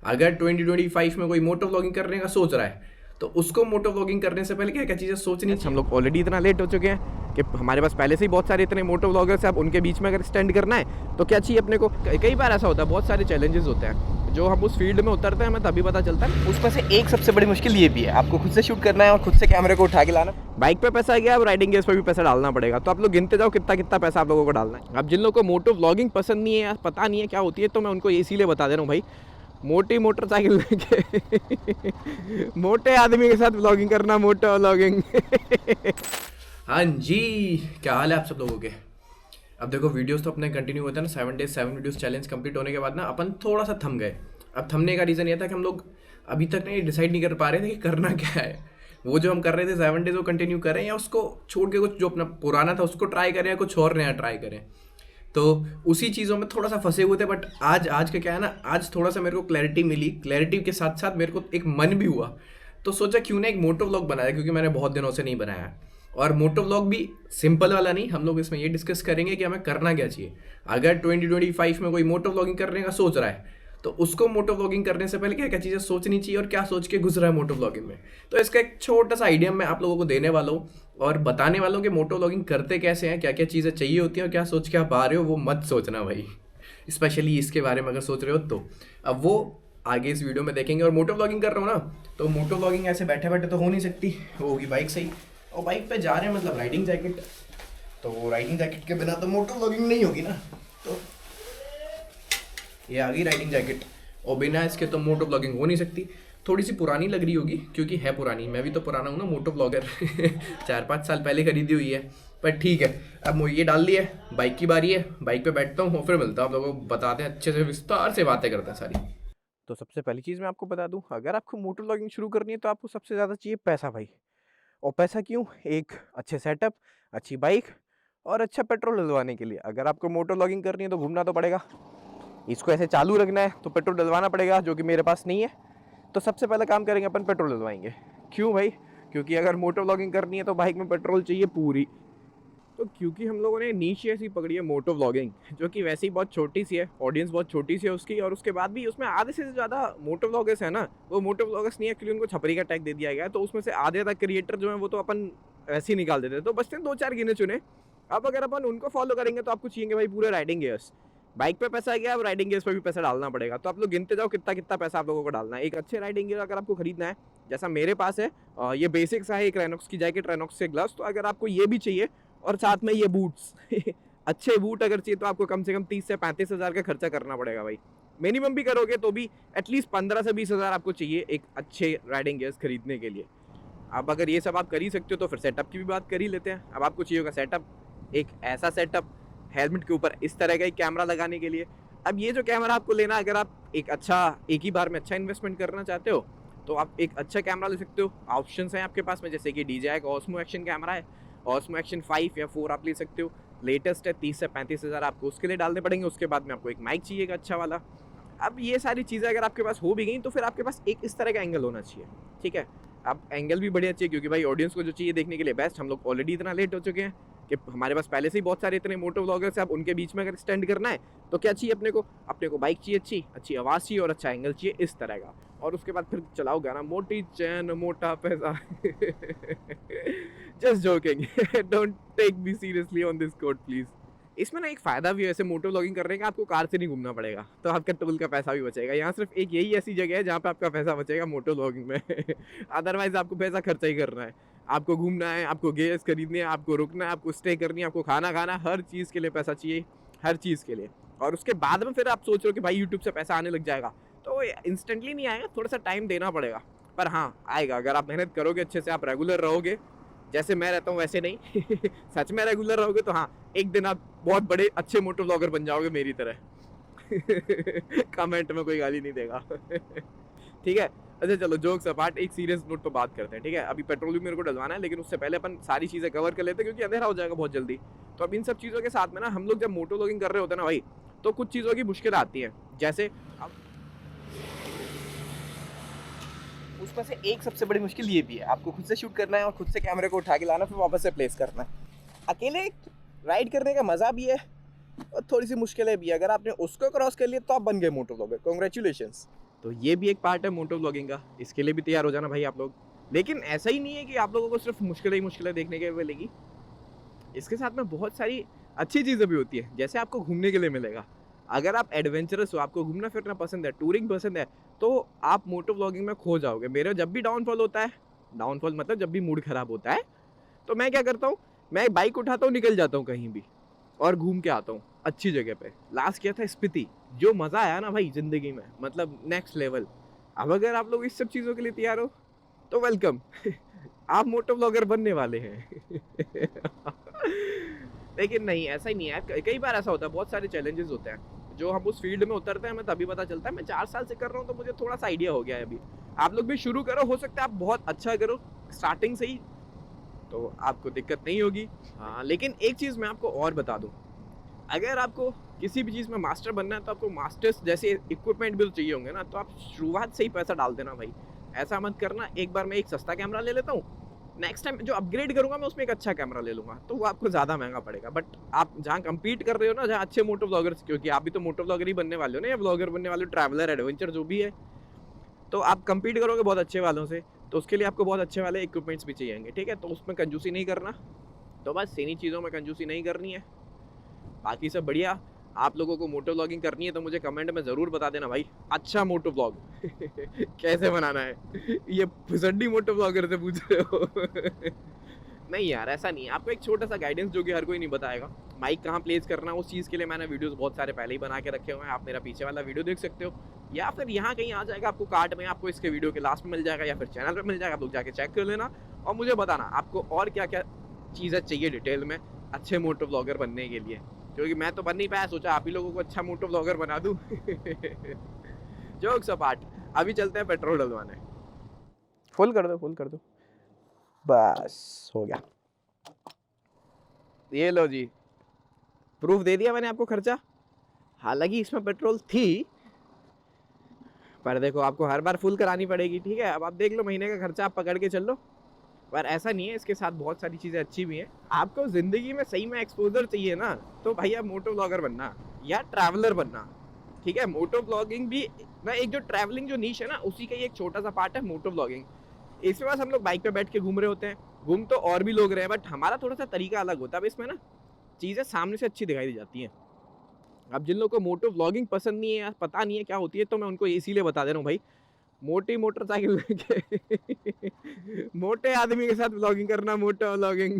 अगर 2025 में कोई मोटो व्लॉगिंग करने का सोच रहा है तो उसको मोटो व्लॉगिंग करने से पहले क्या क्या चीज़ें सोचनी चाहिए। हम लोग ऑलरेडी इतना लेट हो चुके हैं कि हमारे पास पहले से ही बहुत सारे इतने मोटो व्लॉगर्स हैं। अब उनके बीच में अगर स्टैंड करना है तो क्या चाहिए अपने को। कई बार ऐसा होता है, बहुत सारे चैलेंजेस होते हैं जो हम उस फील्ड में उतरते हैं हमें तभी पता चलता है। उसमें से एक सबसे बड़ी मुश्किल ये भी है, आपको खुद से शूट करना है और खुद से कैमरे को उठा के लाना। बाइक पे पैसा गया, अब राइडिंग गेयर्स पे भी पैसा डालना पड़ेगा। तो आप लोग गिनते जाओ कितना कितना पैसा आप लोगों को डालना है। अब जिन लोगों को मोटो व्लॉगिंग पसंद नहीं है या पता नहीं है क्या होती है, तो मैं उनको इसीलिए बता दे रहा हूँ भाई, मोटी मोटरसाइकिल लेके मोटे आदमी के साथ व्लॉगिंग करना, मोटो व्लॉगिंग। हाँ जी, क्या हाल है आप सब लोगों के। अब देखो वीडियोस तो अपने कंटिन्यू होते हैं ना, 7 days 7 वीडियोस चैलेंज कंप्लीट होने के बाद ना अपन थोड़ा सा थम गए। अब थमने का रीज़न ये था कि हम लोग अभी तक नहीं डिसाइड नहीं कर पा रहे थे कि करना क्या है। वो जो हम कर रहे थे 7 days वो कंटिन्यू करें या उसको छोड़ के कुछ जो अपना पुराना था उसको ट्राई करें या कुछ और नया ट्राई करें। तो उसी चीज़ों में थोड़ा सा फंसे हुए थे। बट आज का क्या है ना, आज थोड़ा सा मेरे को क्लैरिटी मिली। क्लैरिटी के साथ साथ मेरे को एक मन भी हुआ, तो सोचा क्यों ना एक मोटो व्लॉग बनाया, क्योंकि मैंने बहुत दिनों से नहीं बनाया है। और मोटो व्लॉग भी सिंपल वाला नहीं, हम लोग इसमें ये डिस्कस करेंगे कि हमें करना क्या चाहिए। अगर 2025 में कोई मोटो व्लॉगिंग करने का सोच रहा है तो उसको मोटो व्लॉगिंग करने से पहले क्या क्या चीज़ें सोचनी चाहिए और क्या सोच के घुस रहा है मोटो व्लॉगिंग में। तो इसका एक छोटा सा आइडिया मैं आप लोगों को देने वाला हूँ और बताने वाला हूँ कि मोटो व्लॉगिंग करते कैसे हैं, क्या क्या चीज़ें चाहिए होती हैं और क्या सोच के आप आ रहे हो वो मत सोचना भाई। स्पेशली इसके बारे में अगर सोच रहे हो तो अब वो आगे इस वीडियो में देखेंगे। और मोटो व्लॉगिंग कर रहा हूँ ना, तो मोटो व्लॉगिंग ऐसे बैठे बैठे तो हो नहीं सकती, वो होगी बाइक से ही। और बाइक पे जा रहे हैं मतलब राइडिंग जैकेट, तो राइडिंग जैकेट के बिना तो मोटो व्लॉगिंग नहीं होगी ना। तो ये आ गई राइडिंग जैकेट, और बिना इसके तो मोटो व्लॉगिंग हो नहीं सकती। थोड़ी सी पुरानी लग रही होगी क्योंकि है पुरानी, मैं भी तो पुराना हूँ ना मोटो व्लॉगर 4-5 साल पहले खरीदी हुई है, पर ठीक है। अब वो ये डाल दिया है, बाइक की बारी है, बाइक पे बैठता हूँ और फिर मिलता हूँ आप लोगों को, बताते हैं अच्छे से विस्तार से बातें करते हैं सारी। तो सबसे पहली चीज़ मैं आपको बता दूं, अगर आपको मोटो व्लॉगिंग शुरू करनी है तो आपको सबसे ज़्यादा चाहिए पैसा भाई। और पैसा क्यों? एक अच्छे सेटअप, अच्छी बाइक और अच्छा पेट्रोल डलवाने के लिए। अगर आपको मोटो व्लॉगिंग करनी है तो घूमना तो पड़ेगा, इसको ऐसे चालू रखना है तो पेट्रोल डलवाना पड़ेगा, जो कि मेरे पास नहीं है। तो सबसे पहले काम करेंगे अपन, पेट्रोल डलवाएंगे। क्यों भाई? क्योंकि अगर मोटो व्लॉगिंग करनी है तो बाइक में पेट्रोल चाहिए पूरी। तो क्योंकि हम लोगों ने नीश ऐसी पकड़ी है मोटो व्लॉगिंग, जो कि वैसे ही बहुत छोटी सी है, ऑडियंस बहुत छोटी सी है उसकी, और उसके बाद भी उसमें आधे से ज़्यादा मोटो व्लॉगर्स है ना, वो मोटो व्लॉगर्स नहीं है, एक्चुअली उनको छपरी का टैग दे दिया गया है। तो उसमें से आधे तक क्रिएटर जो है वो तो अपन ऐसे ही निकाल देते हैं, तो बचते हैं 2-4 गिने चुने। अब अगर अपन उनको फॉलो करेंगे तो आपको चाहिए भाई पूरे राइडिंग गियर्स। बाइक पे पैसा गया, अब राइडिंग गियर्स पे भी पैसा डालना पड़ेगा। तो आप लोग गिनते जाओ कितना कितना पैसा आप लोगों को डालना है। एक अच्छे राइडिंग गियर अगर आपको खरीदना है, जैसा मेरे पास है, ये बेसिक्स है, एक रेनॉक्स की जैकेट, रेनॉक्स के ग्लव्स। तो अगर आपको ये भी चाहिए और साथ में ये बूट्स अच्छे बूट अगर चाहिए तो आपको कम से कम 30 से 35 हज़ार का खर्चा करना पड़ेगा भाई। मिनिमम भी करोगे तो भी एटलीस्ट 15 से 20 हज़ार आपको चाहिए एक अच्छे राइडिंग गियर्स खरीदने के लिए। अब अगर ये सब आप कर ही सकते हो तो फिर सेटअप की भी बात कर ही लेते हैं। अब आपको चाहिए होगा सेटअप, एक ऐसा सेटअप, हेलमेट के ऊपर इस तरह का एक कैमरा लगाने के लिए। अब ये जो कैमरा आपको लेना, अगर आप एक ही बार में अच्छा इन्वेस्टमेंट करना चाहते हो तो आप एक अच्छा कैमरा ले सकते हो। ऑप्शंस हैं आपके पास में, जैसे कि DJI का ऑस्मो एक्शन कैमरा है, ऑस्मो एक्शन 5 या 4 आप ले सकते हो। लेटेस्ट है, 30 से 35 हज़ार आपको उसके लिए डालने पड़ेंगे। उसके बाद में आपको एक माइक चाहिएगा अच्छा वाला। अब ये सारी चीज़ें अगर आपके पास हो भी गई तो फिर आपके पास एक इस तरह का एंगल होना चाहिए, ठीक है। अब एंगल भी बढ़िया चाहिए क्योंकि भाई ऑडियंस को जो चाहिए देखने के लिए बेस्ट। हम लोग ऑलरेडी इतना लेट हो चुके हैं कि हमारे पास पहले से ही बहुत सारे इतने मोटो व्लॉगर्स हैं। अब उनके बीच में अगर स्टैंड करना है तो क्या चाहिए अपने को बाइक चाहिए, अच्छी अच्छी आवाज़ चाहिए और अच्छा एंगल चाहिए इस तरह का। और उसके बाद फिर चलाओ गाना, मोटी चैन मोटा पैसा। Just joking, don't take me seriously on this quote please. इसमें ना एक फ़ायदा भी है ऐसे मोटो व्लॉगिंग करने का, आपको कार से नहीं घूमना पड़ेगा, तो आपका टोल का पैसा भी बचेगा। यहाँ सिर्फ एक यही ऐसी जगह है जहाँ पे आपका पैसा बचेगा मोटो व्लॉगिंग में। अदरवाइज आपको पैसा खर्चा ही करना है। आपको घूमना है, आपको गेयर्स खरीदने हैं, आपको रुकना है, आपको स्टे करनी है, आपको खाना खाना, हर चीज़ के लिए पैसा चाहिए, हर चीज़ के लिए। और उसके बाद में फिर आप सोच रहे हो कि भाई यूट्यूब से पैसा आने लग जाएगा, तो इंस्टेंटली नहीं आएगा, थोड़ा सा टाइम देना पड़ेगा, पर हाँ आएगा। अगर आप मेहनत करोगे अच्छे से, आप रेगुलर रहोगे, जैसे मैं रहता हूँ वैसे नहीं सच में रेगुलर रहोगे तो हाँ, एक दिन आप बहुत बड़े अच्छे मोटो व्लॉगर बन जाओगे मेरी तरह। कमेंट में कोई गाली नहीं देगा। ठीक है, अच्छा चलो जोक्स अपार्ट, एक सीरियस नोट पर बात करते हैं, ठीक है। अभी पेट्रोल भी मेरे को डलवाना है, लेकिन उससे पहले अपन सारी चीज़ें कवर कर लेते हैं क्योंकि अंधेरा हो जाएगा बहुत जल्दी। तो अब इन सब चीज़ों के साथ में ना, हम लोग जब मोटो व्लॉगिंग कर रहे होते हैं ना भाई, तो कुछ चीज़ों की मुश्किल आती है। जैसे अब उसमें से एक सबसे बड़ी मुश्किल ये भी है, आपको खुद से शूट करना है और खुद से कैमरे को उठा के लाना, फिर वापस से प्लेस करना है। अकेले राइड करने का मज़ा भी है और थोड़ी सी मुश्किलें भी है। अगर आपने उसको क्रॉस कर लिया तो आप बन गए मोटो व्लॉगर, कॉन्ग्रेचुलेशंस। तो ये भी एक पार्ट है मोटो व्लॉगिंग का, इसके लिए भी तैयार हो जाना भाई आप लोग। लेकिन ऐसा ही नहीं है कि आप लोगों को सिर्फ मुश्किलें देखने के मिलेगी, इसके साथ में बहुत सारी अच्छी चीज़ें भी होती है। जैसे आपको घूमने के लिए मिलेगा, अगर आप एडवेंचरस हो, आपको घूमना फिरना पसंद है, टूरिंग पसंद है, तो आप मोटो व्लॉगिंग में खो जाओगे। मेरा जब भी डाउनफॉल होता है, डाउनफॉल मतलब जब भी मूड खराब होता है, तो मैं क्या करता हूँ, मैं बाइक उठाता हूँ, निकल जाता हूँ कहीं भी और घूम के आता हूँ अच्छी जगह पे। लास्ट किया था स्पीति, जो मज़ा आया ना भाई ज़िंदगी में, मतलब नेक्स्ट लेवल। अब अगर आप लोग इस सब चीज़ों के लिए तैयार हो तो वेलकम आप मोटो व्लॉगर बनने वाले हैं लेकिन नहीं, ऐसा ही नहीं है। कई बार ऐसा होता है, बहुत सारे चैलेंजेस होते हैं जो हम उस फील्ड में उतरते हैं, हमें तभी पता चलता है। मैं 4 साल से कर रहा हूँ तो मुझे थोड़ा सा आइडिया हो गया है अभी। आप लोग भी शुरू करो, हो सकता है आप बहुत अच्छा करो स्टार्टिंग से ही, तो आपको दिक्कत नहीं होगी। हाँ, लेकिन एक चीज़ मैं आपको और बता दूँ, अगर आपको किसी भी चीज़ में मास्टर बनना है तो आपको मास्टर्स जैसे इक्विपमेंट भी तो चाहिए होंगे ना, तो आप शुरुआत से ही पैसा डाल देना भाई। ऐसा मत करना एक बार मैं एक सस्ता कैमरा ले लेता हूँ, नेक्स्ट टाइम जो अपग्रेड करूंगा मैं उसमें एक अच्छा कैमरा ले लूंगा, तो वो आपको ज़्यादा महंगा पड़ेगा। बट आप जहाँ कम्पीट कर रहे हो ना, जहाँ अच्छे मोटो व्लॉगर्स, क्योंकि आप भी तो मोटो व्लॉगर ही बनने वाले हो ना, या व्लॉगर बनने वाले हो, ट्रैवलर एडवेंचर जो भी है, तो आप कम्पीट करोगे बहुत अच्छे वालों से, तो उसके लिए आपको बहुत अच्छे वाले इक्विपमेंट्स भी चाहिएंगे, ठीक है। तो उसमें कंजूसी नहीं करना, तो बस इन्हीं चीज़ों में कंजूसी नहीं करनी है, बाकी सब बढ़िया। आप लोगों को मोटो व्लॉगिंग करनी है तो मुझे कमेंट में ज़रूर बता देना भाई, अच्छा मोटो व्लॉग कैसे बनाना है। ये फिसड्डी मोटो व्लॉगर से पूछ रहे हो नहीं यार, ऐसा नहीं है। आपको एक छोटा सा गाइडेंस जो कि हर कोई नहीं बताएगा, माइक कहाँ प्लेस करना, उस चीज़ के लिए मैंने वीडियोस बहुत सारे पहले ही बना के रखे हुए हैं। आप मेरा पीछे वाला वीडियो देख सकते हो, या फिर यहाँ कहीं आ जाएगा आपको कार्ड में, आपको इसके वीडियो के लास्ट में मिल जाएगा, या फिर चैनल पर मिल जाएगा। आप लोग जाके चेक कर लेना और मुझे बताना आपको और क्या क्या चीज़ें चाहिए डिटेल में अच्छे मोटो व्लॉगर बनने के लिए, क्योंकि मैं तो बन नहीं पाया, सोचा आप ही लोगों को अच्छा मोटो व्लॉगर बना दूं जोक्स अपार्ट, अभी चलते हैं पेट्रोल डलवाने। फुल कर दो, बस हो गया। ये लो जी, प्रूफ दे दिया मैंने आपको खर्चा। हालांकि इसमें पेट्रोल थी, पर देखो आपको हर बार फुल करानी पड़ेगी, ठीक है। अब आप देख लो, महीने का खर्चा आप पकड़ के चल लो। पर ऐसा नहीं है, इसके साथ बहुत सारी चीज़ें अच्छी भी हैं। आपको ज़िंदगी में सही में एक्सपोजर चाहिए ना, तो भैया मोटो व्लॉगर बनना या ट्रैवलर बनना, ठीक है। मोटो व्लॉगिंग भी ना, एक जो ट्रैवलिंग जो नीश है ना, उसी का ही एक छोटा सा पार्ट है मोटो व्लॉगिंग। इसमें बस हम लोग बाइक पे बैठ के घूम रहे होते हैं, घूम तो और भी लोग रहे हैं, बट हमारा थोड़ा सा तरीका अलग होता है। अब इसमें ना चीज़ें सामने से अच्छी दिखाई दी जाती हैं। अब जिन लोगों को मोटो व्लॉगिंग पसंद नहीं है या पता नहीं है क्या होती है, तो मैं उनको इसीलिए बता दे रहा हूँ भाई, मोटी मोटरसाइकिल लेके मोटे आदमी के साथ व्लॉगिंग करना मोटो व्लॉगिंग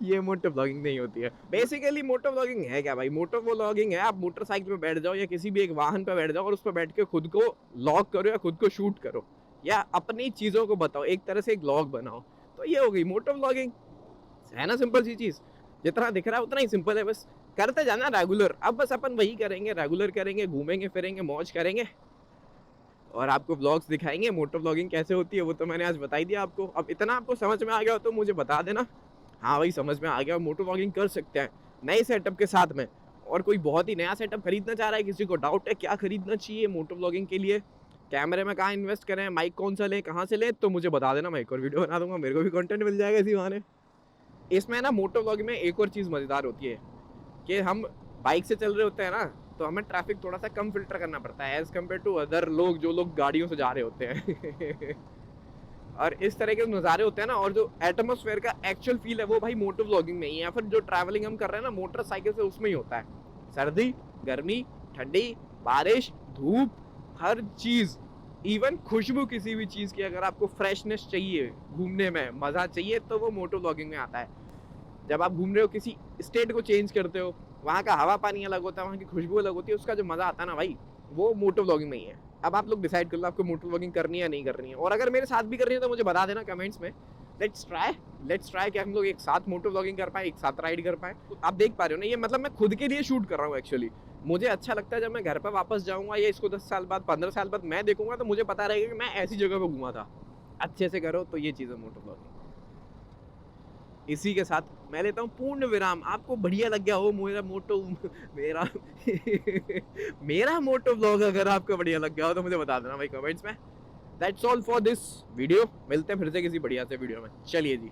ये मोटो व्लॉगिंग नहीं होती है। बेसिकली मोटो व्लॉगिंग है क्या भाई? मोटो व्लॉगिंग है आप मोटरसाइकिल पे बैठ जाओ या किसी भी एक वाहन पे बैठ जाओ और उस पर बैठ के खुद को व्लॉग करो या खुद को शूट करो या अपनी चीज़ों को बताओ, एक तरह से एक व्लॉग बनाओ, तो ये हो गई मोटो व्लॉगिंग। है ना सिंपल सी चीज़, जितना दिख रहा है उतना ही सिंपल है, बस करते जाना रेगुलर। अब बस अपन वही करेंगे, रेगुलर करेंगे, घूमेंगे फिरेंगे, मौज करेंगे और आपको व्लॉग्स दिखाएंगे। मोटो व्लॉगिंग कैसे होती है वो तो मैंने आज बता ही दिया आपको। अब इतना आपको समझ में आ गया हो तो मुझे बता देना, हाँ भाई समझ में आ गया, मोटो व्लॉगिंग कर सकते हैं नए सेटअप के साथ में। और कोई बहुत ही नया सेटअप खरीदना चाह रहा है, किसी को डाउट है क्या खरीदना चाहिए मोटो व्लॉगिंग के लिए, कैमरे में कहाँ इन्वेस्ट करें, माइक कौन सा लें, कहाँ से लें, तो मुझे बता देना, मैं एक और वीडियो बना दूंगा, मेरे को भी कंटेंट मिल जाएगा इसी बहाने। इसमें ना मोटो व्लॉगिंग में एक और चीज़ मज़ेदार होती है कि हम बाइक से चल रहे होते हैं ना, तो हमें ट्रैफिक थोड़ा सा कम फिल्टर करना पड़ता है एज़ कम्पेयर टू अदर लोग जो लोग गाड़ियों से जा रहे होते हैं और इस तरह के नज़ारे होते हैं ना, और जो एटमॉस्फेयर का एक्चुअल फील है वो भाई मोटो व्लॉगिंग में ही है, या फिर जो ट्रैवलिंग हम कर रहे हैं ना मोटरसाइकिल से, उसमें ही होता है। सर्दी, गर्मी, ठंडी, बारिश, धूप, हर चीज़, इवन खुशबू किसी भी चीज़ की, अगर आपको फ्रेशनेस चाहिए, घूमने में मज़ा चाहिए, तो वो मोटो व्लॉगिंग में आता है। जब आप घूम रहे हो, किसी स्टेट को चेंज करते हो, वहाँ का हवा पानी अलग होता है, वहाँ की खुशबू अलग होती है, उसका जो मज़ा आता है ना भाई, वो मोटो व्लॉगिंग में ही है। अब आप लोग डिसाइड कर लो आपको मोटो व्लॉगिंग करनी है या नहीं करनी है, और अगर मेरे साथ भी करनी है तो मुझे बता देना कमेंट्स में। लेट्स ट्राई कि हम लोग एक साथ मोटो व्लॉगिंग कर पाए, एक साथ राइड कर पाए। आप देख पा रहे हो ना, ये मतलब मैं खुद के लिए शूट कर रहा हूँ एक्चुअली। मुझे अच्छा लगता है जब मैं घर पर वापस जाऊँगा या इसको 10 साल बाद 15 साल बाद मैं देखूंगा, तो मुझे पता रहेगा कि मैं ऐसी जगह पर घूमा था। अच्छे से करो तो ये चीज़ है मोटो व्लॉगिंग। इसी के साथ मैं लेता हूँ पूर्ण विराम। आपको बढ़िया लग गया हो मेरा मेरा मोटो व्लॉग, अगर आपको बढ़िया लग गया हो तो मुझे बता देना भाई कमेंट्स में। That's all for this video. मिलते हैं फिर से किसी बढ़िया से वीडियो में। चलिए जी।